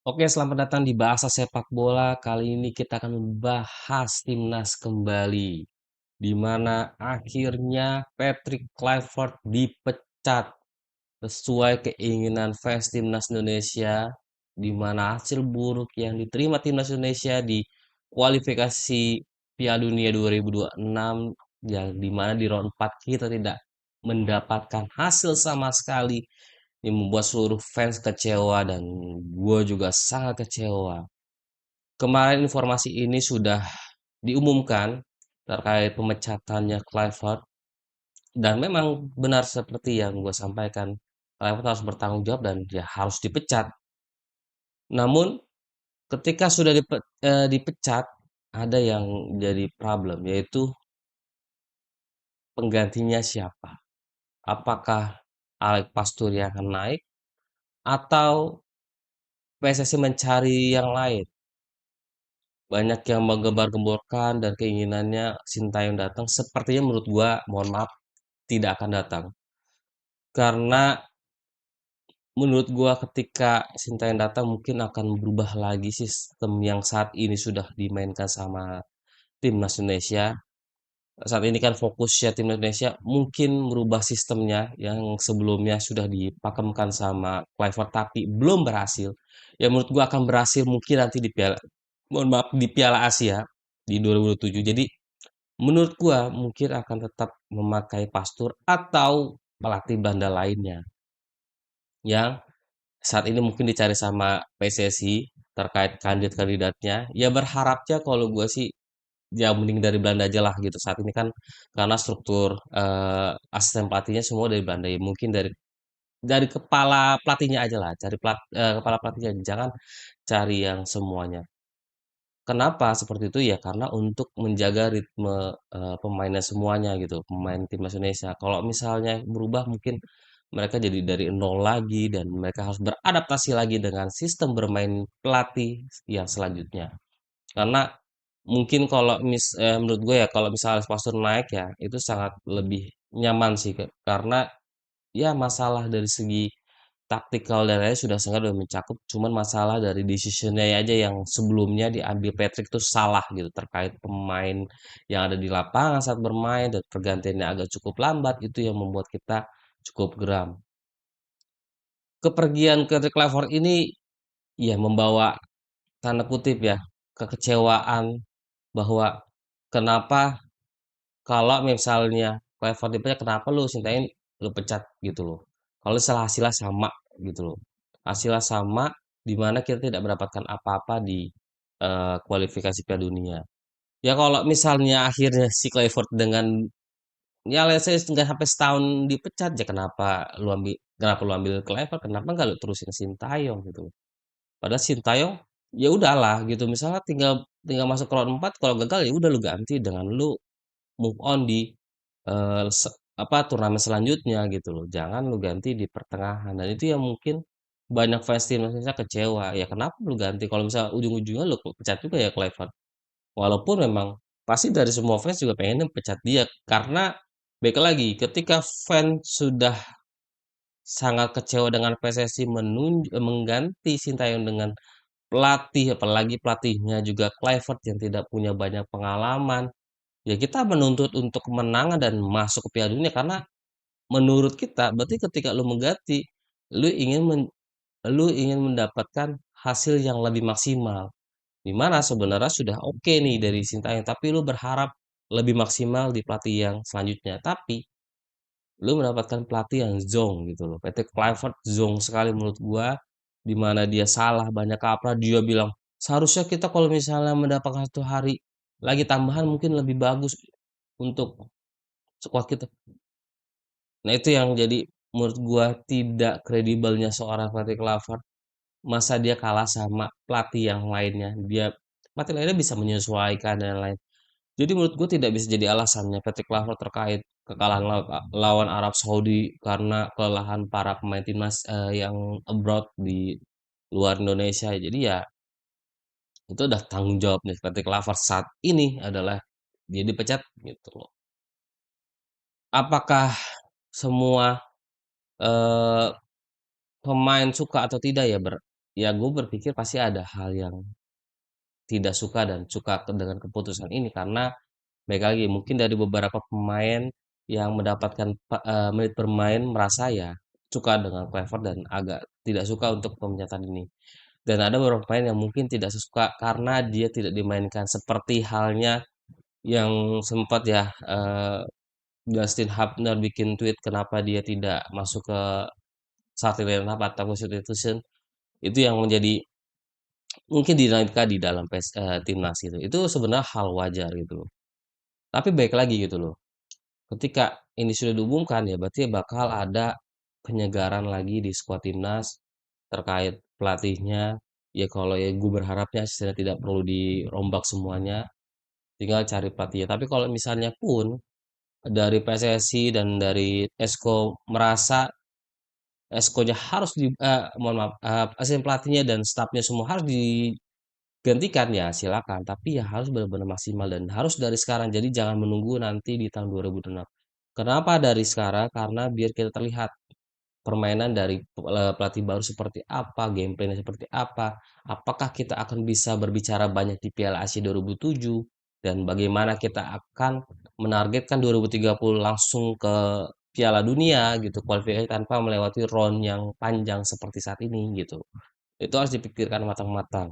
Oke, selamat datang di Bahasa Sepak Bola. Kali ini kita akan membahas timnas kembali, di mana akhirnya Patrick Kluivert dipecat sesuai keinginan fans timnas Indonesia, di mana hasil buruk yang diterima timnas Indonesia di kualifikasi Piala Dunia 2026, yang di mana di round 4 kita tidak mendapatkan hasil sama sekali, yang membuat seluruh fans kecewa dan gue juga sangat kecewa. Kemarin informasi ini sudah diumumkan terkait pemecatannya Kluivert dan memang benar seperti yang gue sampaikan. Kluivert harus bertanggung jawab dan dia harus dipecat. Namun ketika sudah dipecat, ada yang jadi problem, yaitu penggantinya siapa? Apakah Alex Pastur yang akan naik atau PSSI mencari yang lain? Banyak yang menggembar-gemborkan dan keinginannya Sintayong datang. Sepertinya menurut gua, mohon maaf, tidak akan datang. Karena menurut gua ketika Sintayong datang mungkin akan berubah lagi sistem yang saat ini sudah dimainkan sama timnas Indonesia. Saat ini kan fokusnya tim Indonesia mungkin merubah sistemnya yang sebelumnya sudah dipakemkan sama Kluivert tapi belum berhasil. Ya menurut gua akan berhasil mungkin nanti di Piala, mohon maaf, di Piala Asia di 2027. Jadi menurut gua mungkin akan tetap memakai Pastur atau pelatih Belanda lainnya yang saat ini mungkin dicari sama PSSI terkait kandidat-kandidatnya. Ya berharapnya kalau gua sih ya mending dari Belanda aja lah gitu. Saat ini kan karena struktur asisten pelatihnya semua dari Belanda. Ya mungkin dari kepala pelatihnya aja lah, cari kepala pelatihnya, jangan cari yang semuanya. Kenapa seperti itu? Ya karena untuk menjaga ritme pemainnya semuanya gitu, pemain timnas Indonesia. Kalau misalnya berubah mungkin mereka jadi dari nol lagi dan mereka harus beradaptasi lagi dengan sistem bermain pelatih yang selanjutnya. Karena mungkin kalau menurut gue ya kalau misalnya Pastur naik ya itu sangat lebih nyaman sih karena ya masalah dari segi taktikal dan lain sudah sangat udah mencakup, cuman masalah dari decision-nya aja yang sebelumnya diambil Patrick tuh salah gitu terkait pemain yang ada di lapangan saat bermain dan pergantiannya agak cukup lambat itu yang membuat kita cukup geram. Kepergian Patrick Kluivert ini ya membawa tanda kutip ya kekecewaan bahwa kenapa kalau misalnya Kluivert dipecat, kenapa lu Sintayong lu pecat gitu loh. Kalau misalnya hasilnya sama gitu loh. Hasilnya sama di mana kita tidak mendapatkan apa-apa di kualifikasi Piala Dunia. Ya kalau misalnya akhirnya si Kluivert dengan ya let's say nggak sampai setahun dipecat ya kenapa lu ambil Kluivert, kenapa nggak lu terusin Sintayong gitu. Padahal Sintayong ya udahlah gitu misalnya tinggal tinggal masuk ke round 4 kalau gagal ya udah lu ganti dengan lu move on di turnamen selanjutnya gitu loh. Jangan lu ganti di pertengahan dan itu yang mungkin banyak fans tim Indonesia kecewa. Ya kenapa lu ganti kalau misalnya ujung-ujungnya lu pecat juga ya Kluivert. Walaupun memang pasti dari semua fans juga pengennya pecat dia karena baik lagi ketika fans sudah sangat kecewa dengan PSSI mengganti Sintayong dengan pelatih apalagi pelatihnya juga Kluivert yang tidak punya banyak pengalaman. Ya kita menuntut untuk kemenangan dan masuk ke Piala Dunia karena menurut kita berarti ketika lu mengganti, lu ingin men lu ingin mendapatkan hasil yang lebih maksimal. Di mana sebenarnya sudah oke nih dari Sintayong, tapi lu berharap lebih maksimal di pelatih yang selanjutnya. Tapi lu mendapatkan pelatih yang zonk gitu loh. Patrick Kluivert zonk sekali menurut gua, di mana dia salah banyak kaprah. Dia bilang, "Seharusnya kita kalau misalnya mendapatkan 1 hari lagi tambahan mungkin lebih bagus untuk skuad kita." Nah, itu yang jadi menurut gua tidak kredibelnya seorang Patrick Kluivert. Masa dia kalah sama pelatih yang lainnya. Pelatih lainnya bisa menyesuaikan dan lain. Jadi menurut gue tidak bisa jadi alasannya Patrick Kluivert terkait kekalahan lawan Arab Saudi karena kelelahan para pemain timnas yang abroad di luar Indonesia. Jadi ya itu udah tanggung jawabnya Patrick Kluivert saat ini adalah dia dipecat gitu loh. Apakah semua eh, pemain suka atau tidak ya ya gue berpikir pasti ada hal yang tidak suka dan suka dengan keputusan ini karena baik lagi mungkin dari beberapa pemain yang mendapatkan menit bermain merasa ya suka dengan Clifford dan agak tidak suka untuk pemecatan ini. Dan ada beberapa pemain yang mungkin tidak suka karena dia tidak dimainkan seperti halnya yang sempat ya Justin Hubner bikin tweet kenapa dia tidak masuk ke starting lineup atau substitution itu yang menjadi mungkin dinamika di dalam timnas gitu. Itu sebenarnya hal wajar gitu loh. Tapi baik lagi gitu loh. Ketika ini sudah diumumkan ya berarti bakal ada penyegaran lagi di skuad timnas terkait pelatihnya. Ya kalau ya gue berharapnya asisten tidak perlu dirombak semuanya, tinggal cari pelatihnya. Tapi kalau misalnya pun dari PSSI dan dari Esko merasa Eskonya harus mohon maaf, asisten pelatihnya dan stafnya semua harus digantikan ya silakan. Tapi ya harus benar-benar maksimal dan harus dari sekarang. Jadi jangan menunggu nanti di tahun 2026. Kenapa dari sekarang? Karena biar kita terlihat permainan dari pelatih baru seperti apa, gameplaynya seperti apa, apakah kita akan bisa berbicara banyak di Piala Asia 2007, dan bagaimana kita akan menargetkan 2030 langsung ke Piala Dunia gitu, kualifikasi tanpa melewati round yang panjang seperti saat ini gitu. Itu harus dipikirkan matang-matang.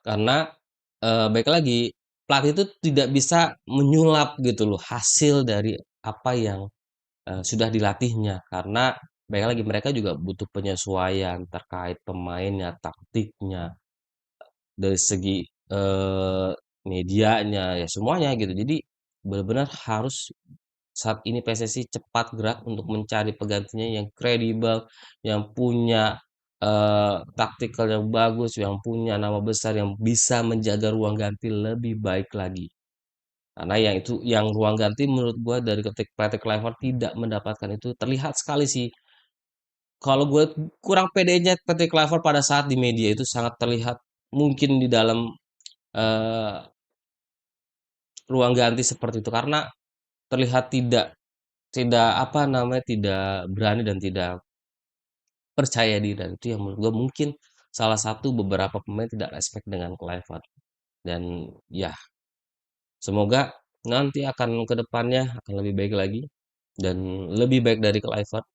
Karena baik lagi pelatih itu tidak bisa menyulap gitu loh hasil dari apa yang sudah dilatihnya karena baik lagi mereka juga butuh penyesuaian terkait pemainnya, taktiknya, dari segi eh, medianya ya semuanya gitu. Jadi benar-benar harus saat ini PSSI cepat gerak untuk mencari penggantinya yang kredibel, yang punya taktikal yang bagus, yang punya nama besar, yang bisa menjaga ruang ganti lebih baik lagi. Karena yang itu yang ruang ganti menurut gua dari ketik Patrick Kluivert tidak mendapatkan itu terlihat sekali sih. Kalau gue kurang pedenya Patrick Kluivert pada saat di media itu sangat terlihat mungkin di dalam eh, ruang ganti seperti itu karena terlihat tidak tidak apa namanya tidak berani dan tidak percaya diri dan itu yang menurut gue mungkin salah satu beberapa pemain tidak respect dengan Kluivert dan ya semoga nanti akan ke depannya akan lebih baik lagi dan lebih baik dari Kluivert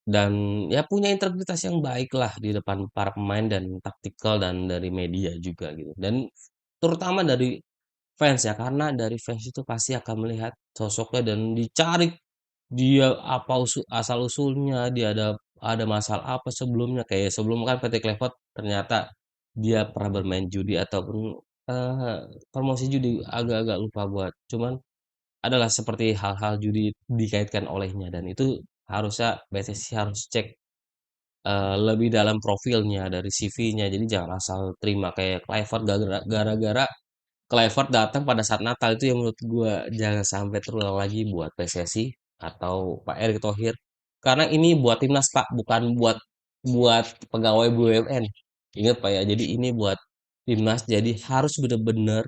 dan ya punya integritas yang baik lah di depan para pemain dan taktikal dan dari media juga gitu dan terutama dari fans ya karena dari fans itu pasti akan melihat sosoknya dan dicari dia apa asal usulnya dia ada masalah apa sebelumnya kayak sebelum kan PT Clevot ternyata dia pernah bermain judi ataupun eh, promosi judi agak-agak lupa buat cuman adalah seperti hal-hal judi dikaitkan olehnya dan itu harusnya BSSI harus cek lebih dalam profilnya dari CV-nya. Jadi jangan asal terima kayak Kluivert gara-gara Kluivert datang pada saat Natal itu yang menurut gua jangan sampai terulang lagi buat PSSI atau Pak Erick Thohir. Karena ini buat timnas Pak, bukan buat buat pegawai BUMN. Ingat Pak ya, jadi ini buat timnas. Jadi harus benar-benar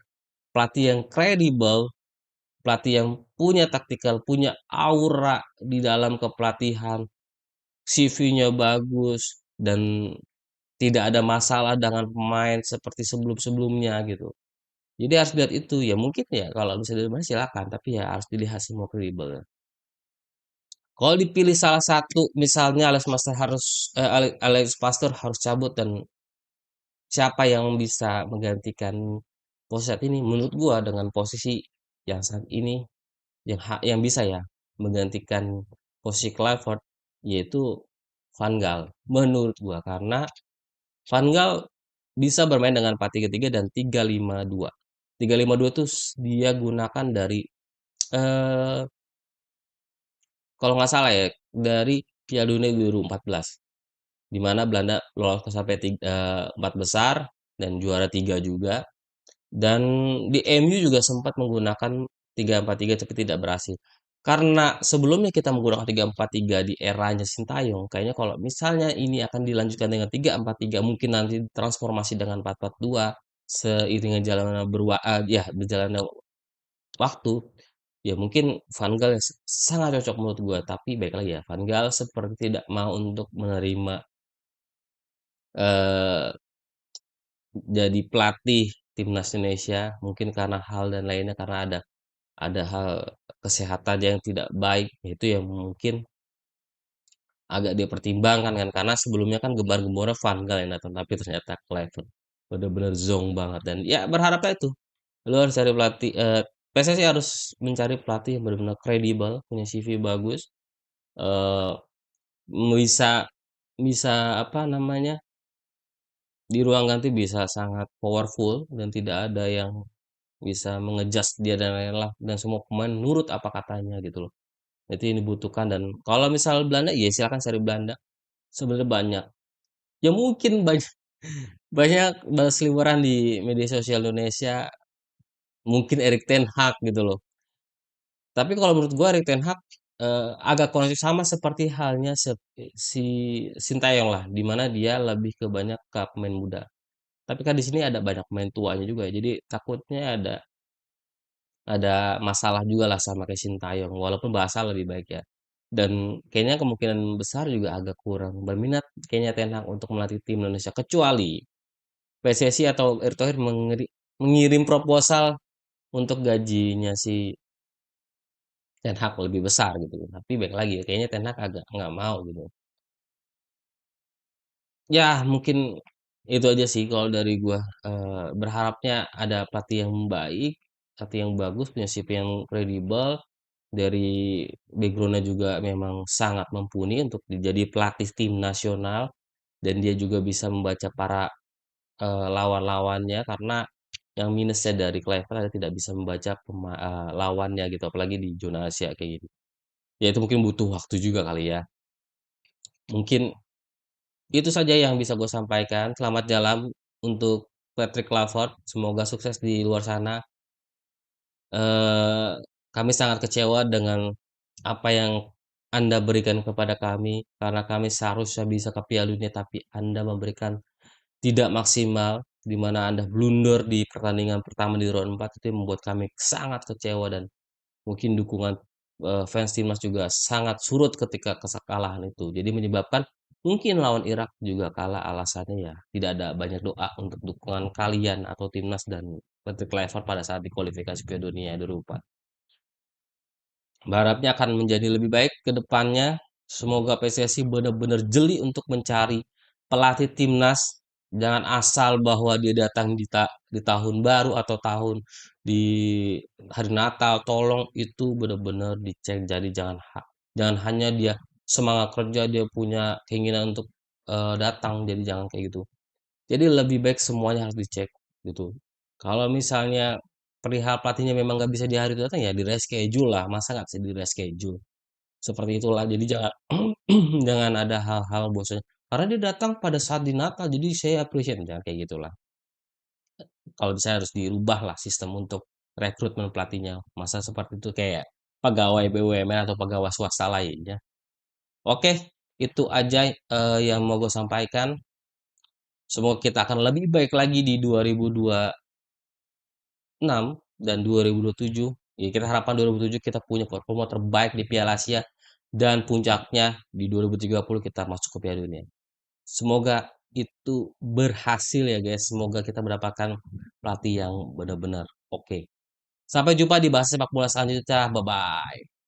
pelatih yang kredibel, pelatih yang punya taktikal, punya aura di dalam kepelatihan, CV-nya bagus dan tidak ada masalah dengan pemain seperti sebelum-sebelumnya gitu. Jadi harus lihat itu ya mungkin ya kalau bisa dari silakan tapi ya harus dilihat semua kredibel. Ya. Kalau dipilih salah satu misalnya Alex Master harus Alex Pastor harus cabut dan siapa yang bisa menggantikan posisi saat ini menurut gua dengan posisi yang saat ini yang bisa ya menggantikan posisi Clifford yaitu Van Gaal menurut gua karena Van Gaal bisa bermain dengan 4-3-3 dan 3-5-2. 3-5-2 tuh dia gunakan dari eh kalau nggak salah ya dari Piala Dunia 2014 di mana Belanda lolos ke sampai empat besar dan juara tiga juga. Dan di MU juga sempat menggunakan 3-4-3 tapi tidak berhasil. Karena sebelumnya kita menggunakan 3-4-3 di eranya Sintayong, kayaknya kalau misalnya ini akan dilanjutkan dengan 3-4-3 mungkin nanti transformasi dengan 4-4-2 seiring jalannya ya berjalannya waktu, ya mungkin Van Gaal sangat cocok menurut gua, tapi baik lagi ya, Van Gaal seperti tidak mau untuk menerima eee, jadi pelatih timnas Indonesia, mungkin karena hal dan lainnya, karena ada hal kesehatan yang tidak baik, itu yang mungkin agak dia pertimbangkan kan, karena sebelumnya kan gembar-gembornya Van Gaal yang datang, tapi ternyata Kluivert bener-bener zonk banget dan ya berharapnya itu, lu harus cari pelatih PSSI harus mencari pelatih yang benar-benar kredibel, punya CV bagus, eee, bisa bisa apa namanya, di ruang ganti bisa sangat powerful dan tidak ada yang bisa dia dan lain-lain dan semua pemain nurut apa katanya gitu loh. Itu yang dibutuhkan dan kalau misal Belanda, ya silakan cari Belanda. Sebenarnya banyak. Ya mungkin banyak banyak berseliweran di media sosial Indonesia, mungkin Erik ten Hag gitu loh. Tapi kalau menurut gua Erik ten Hag agak kondisi sama seperti halnya si Sintayong lah, di mana dia lebih ke banyak ke pemain muda. Tapi kan di sini ada banyak pemain tuanya juga ya. Jadi takutnya ada masalah juga lah sama kayak Sintayong, walaupun bahasa lebih baik ya. Dan kayaknya kemungkinan besar juga agak kurang berminat kayaknya Ten Hag untuk melatih tim Indonesia kecuali PSSI atau Erick Thohir mengirim proposal untuk gajinya si Ten Hag lebih besar gitu. Tapi baik lagi ya, kayaknya Ten Hag agak nggak mau gitu. Ya mungkin itu aja sih kalau dari gua. Berharapnya ada pelatih yang baik, pelatih yang bagus, punya CV yang kredibel, dari backgroundnya juga memang sangat mumpuni untuk jadi pelatih tim nasional dan dia juga bisa membaca para lawan-lawannya karena yang minusnya dari Kluivert adalah tidak bisa membaca lawannya gitu apalagi di zona Asia kayak gitu. Ya itu mungkin butuh waktu juga kali ya. Mungkin itu saja yang bisa gue sampaikan. Selamat jalan untuk Patrick Kluivert. Semoga sukses di luar sana. eh, Kami sangat kecewa dengan apa yang Anda berikan kepada kami karena kami seharusnya bisa ke Piala Dunia tapi Anda memberikan tidak maksimal di mana Anda blunder di pertandingan pertama di round 4 itu yang membuat kami sangat kecewa dan mungkin dukungan fans timnas juga sangat surut ketika kekalahan itu. Jadi menyebabkan mungkin lawan Irak juga kalah alasannya ya tidak ada banyak doa untuk dukungan kalian atau timnas dan Patrick Kluivert pada saat di kualifikasi Piala Dunia 2004. Berharapnya akan menjadi lebih baik ke depannya. Semoga PSSI benar-benar jeli untuk mencari pelatih timnas. Jangan asal bahwa dia datang di tahun baru atau tahun di hari Natal. Tolong itu benar-benar dicek. Jadi jangan hanya dia semangat kerja, dia punya keinginan untuk datang. Jadi jangan kayak gitu. Jadi lebih baik semuanya harus dicek gitu. Kalau misalnya perihal pelatihnya memang nggak bisa di hari itu datang ya di reschedule lah. Masa nggak bisa di reschedule? Seperti itulah. Jadi jangan jangan ada hal-hal bosan. Karena dia datang pada saat di Natal, jadi saya appreciate jangan kayak gitulah. Kalau bisa harus dirubah lah sistem untuk rekrutmen pelatihnya. Masa seperti itu kayak pegawai BUMN atau pegawai swasta lainnya. Oke, itu aja yang mau gue sampaikan. Semoga kita akan lebih baik lagi di 2026 dan 2027. Ya, kita harapkan 2007 kita punya performa terbaik di Piala Asia dan puncaknya di 2030 kita masuk ke Piala Dunia. Semoga itu berhasil ya guys. Semoga kita mendapatkan pelatih yang benar-benar oke. Sampai jumpa di bahas sepak bola selanjutnya. Bye bye.